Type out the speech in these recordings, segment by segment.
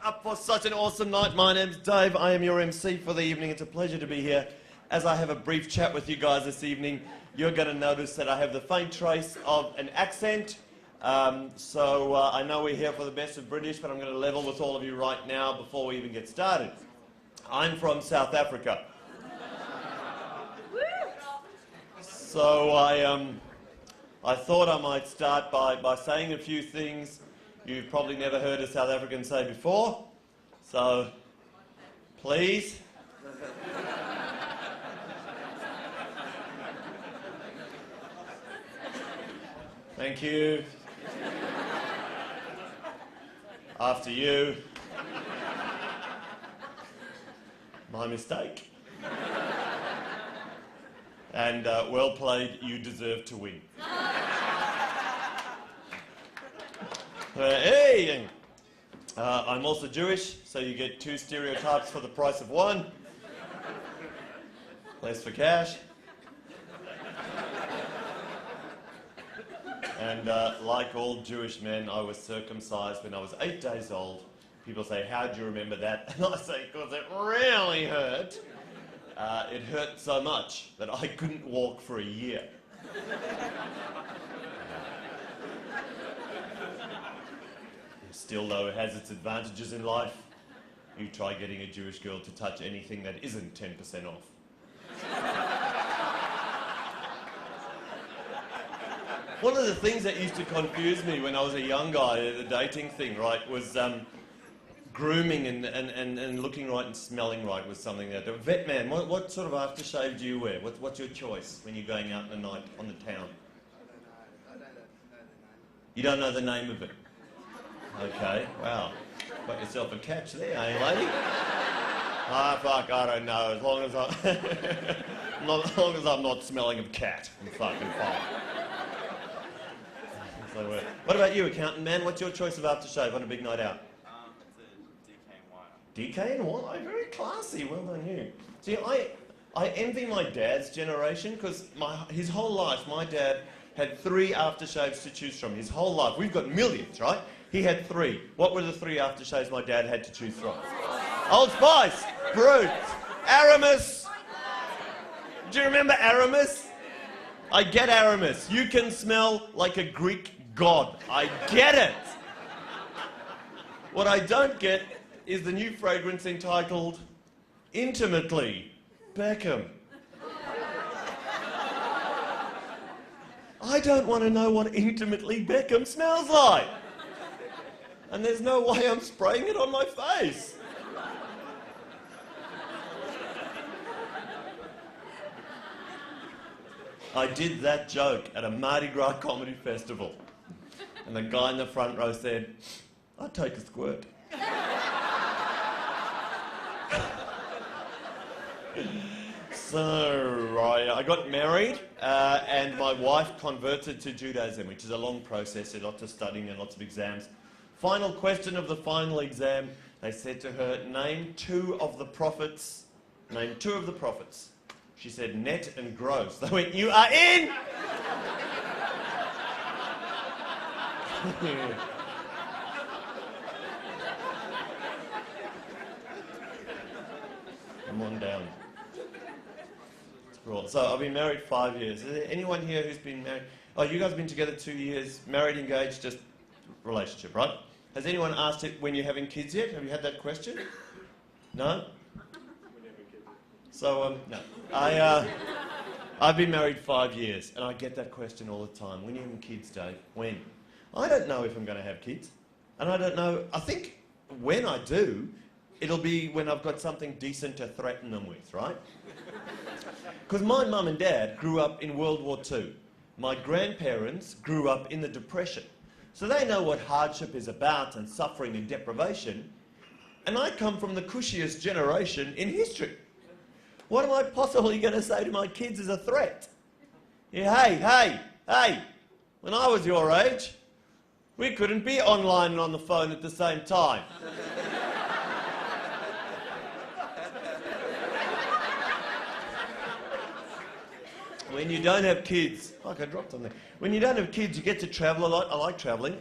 up for such an awesome night. My name's Dave. I am your MC for the evening. It's a pleasure to be here. As I have a brief chat with you guys this evening, you're going to notice that I have the faint trace of an accent. I know we're here for the best of British, but I'm going to level with all of you right now before we even get started. I'm from South Africa. So I thought I might start by saying a few things you've probably never heard a South African say before. So, please. Thank you. After you. My mistake. And well played, you deserve to win. Hey! I'm also Jewish, so you get 2 stereotypes for the price of 1. Less for cash. And like all Jewish men, I was circumcised when I was 8 days old. People say, how do you remember that? And I say, because it really hurt. It hurt so much that I couldn't walk for a year. Still, though, it has its advantages in life. You try getting a Jewish girl to touch anything that isn't 10% off. One of the things that used to confuse me when I was a young guy, the dating thing, right, was grooming and looking right and smelling right was something that... Vet man, what sort of aftershave do you wear? What's your choice when you're going out in the night on the town? I don't know the name. You don't know the name of it? Okay, wow. Got yourself a catch there, eh, lady? Ah, fuck, I don't know. As long as I'm not smelling of cat, I'm fucking fine. So, what about you, accountant man? What's your choice of aftershave on a big night out? It's a DK and wire. DK and wire? Very classy. Well done, you. See, I envy my dad's generation because his whole life, my dad had 3 aftershaves to choose from. His whole life. We've got millions, right? He had 3. What were the 3 aftershaves my dad had to choose from? Old Spice, Brut, Aramis. Do you remember Aramis? I get Aramis. You can smell like a Greek god. I get it. What I don't get is the new fragrance entitled Intimately Beckham. I don't want to know what Intimately Beckham smells like. And there's no way I'm spraying it on my face. I did that joke at a Mardi Gras comedy festival. And the guy in the front row said, I'd take a squirt. So, I got married and my wife converted to Judaism, which is a long process, lots of studying and lots of exams. Final question of the final exam, they said to her, name 2 of the prophets. Name 2 of the prophets. She said, net and gross. They went, you are in! Come on down. So I've been married 5 years. Is there anyone here who's been married? Oh, you guys have been together 2 years, married, engaged, just relationship, right? Has anyone asked it when you're having kids yet? Have you had that question? No? So, no. I've been married 5 years, and I get that question all the time. When are you having kids, Dave? When? I don't know if I'm going to have kids. And I don't know, I think when I do, it'll be when I've got something decent to threaten them with, right? Because my mum and dad grew up in World War II. My grandparents grew up in the Depression. So they know what hardship is about and suffering and deprivation. And I come from the cushiest generation in history. What am I possibly going to say to my kids as a threat? Yeah, hey, when I was your age, we couldn't be online and on the phone at the same time. When you don't have kids, fuck, I dropped something. When you don't have kids, you get to travel a lot. I like travelling.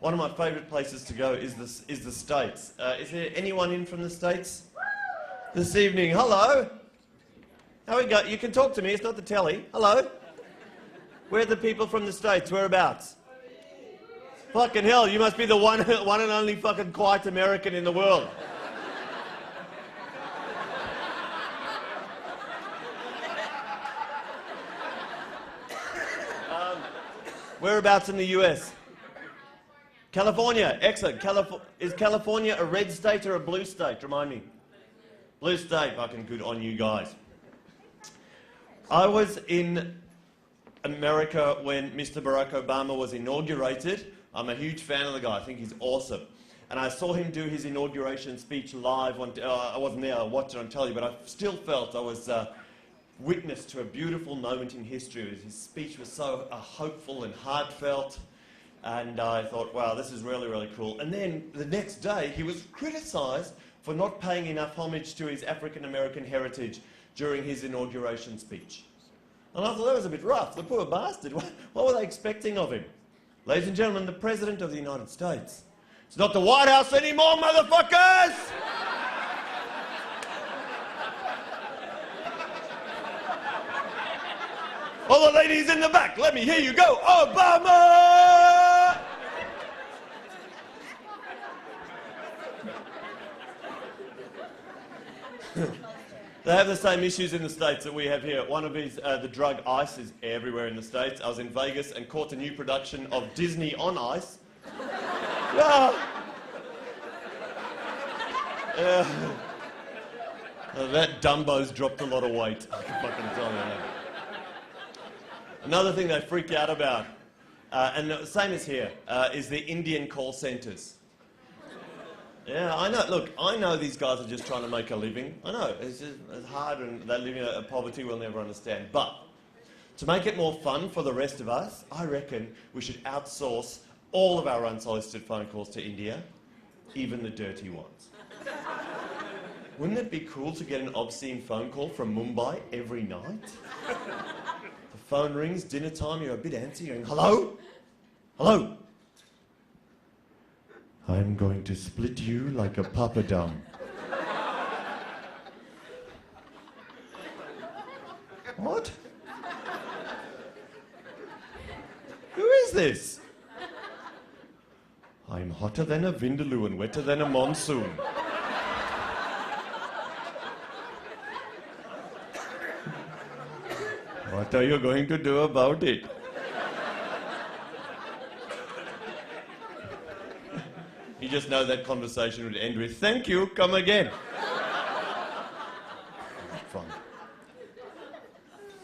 One of my favourite places to go is the States. Is there anyone in from the States this evening? Hello. How we go? You can talk to me. It's not the telly. Hello. Where are the people from the States? Whereabouts? Fucking hell! You must be the one and only fucking quiet American in the world. Whereabouts in the US? California. Excellent. Is California a red state or a blue state? Remind me. Blue state. Fucking good on you guys. I was in America when Mr. Barack Obama was inaugurated. I'm a huge fan of the guy. I think he's awesome. And I saw him do his inauguration speech live. I wasn't there. I watched it on telly, but I still felt I was witness to a beautiful moment in history. His speech was so hopeful and heartfelt, and I thought, wow, this is really, really cool. And then the next day, he was criticised for not paying enough homage to his African-American heritage during his inauguration speech. And I thought that was a bit rough. The poor bastard. What were they expecting of him? Ladies and gentlemen, the President of the United States. It's not the White House anymore, motherfuckers! All the ladies in the back, let me hear you go, Obama! They have the same issues in the States that we have here. One of these, the drug ice is everywhere in the States. I was in Vegas and caught a new production of Disney on Ice. Yeah. That Dumbo's dropped a lot of weight, I can fucking tell you that. Another thing they freak out about, and the same as here, is the Indian call centres. Yeah, I know. Look, I know these guys are just trying to make a living. I know, it's hard and they're living a poverty we'll never understand. But to make it more fun for the rest of us, I reckon we should outsource all of our unsolicited phone calls to India, even the dirty ones. Wouldn't it be cool to get an obscene phone call from Mumbai every night? The phone rings, dinner time, you're a bit antsy, you're going, hello? Hello? I'm going to split you like a papadum. What? Who is this? I'm hotter than a vindaloo and wetter than a monsoon. What are you going to do about it? You just know that conversation would end with, thank you, come again. Fun.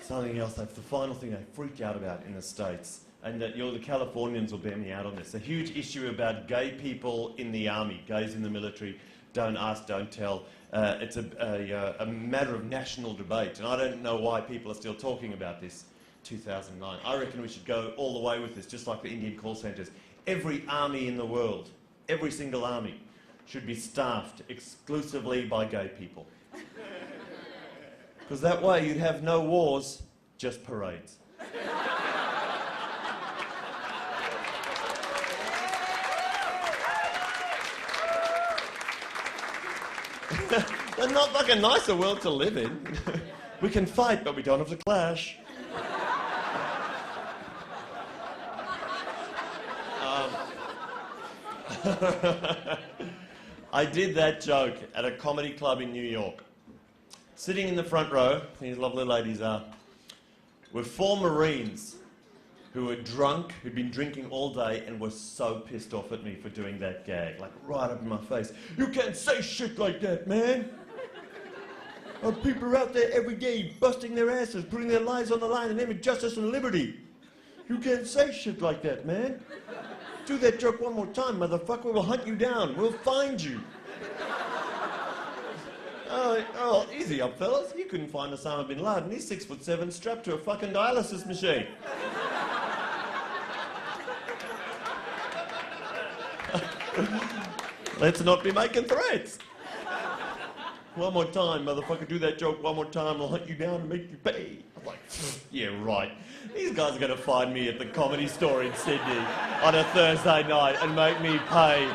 Something else, that's the final thing I freaked out about in the States, and that the Californians will bear me out on this. A huge issue about gay people in the army, gays in the military, don't ask, don't tell. It's a matter of national debate, and I don't know why people are still talking about this 2009. I reckon we should go all the way with this, just like the Indian call centres. Every army in the world, every single army, should be staffed exclusively by gay people. Because that way you'd have no wars, just parades. They're not like a nicer world to live in. We can fight, but we don't have to clash. I did that joke at a comedy club in New York. Sitting in the front row, these lovely ladies are, were 4 Marines who were drunk, who'd been drinking all day and were so pissed off at me for doing that gag, like right up in my face. You can't say shit like that, man. Our people are out there every day busting their asses, putting their lives on the line in the name of justice and liberty. You can't say shit like that, man. Do that joke one more time, motherfucker. We'll hunt you down. We'll find you. Oh, easy up, fellas. You couldn't find Osama bin Laden. He's 6'7", strapped to a fucking dialysis machine. Let's not be making threats. One more time, motherfucker, do that joke one more time, I'll hunt you down and make you pay. I'm like, yeah, right. These guys are going to find me at the Comedy Store in Sydney on a Thursday night and make me pay.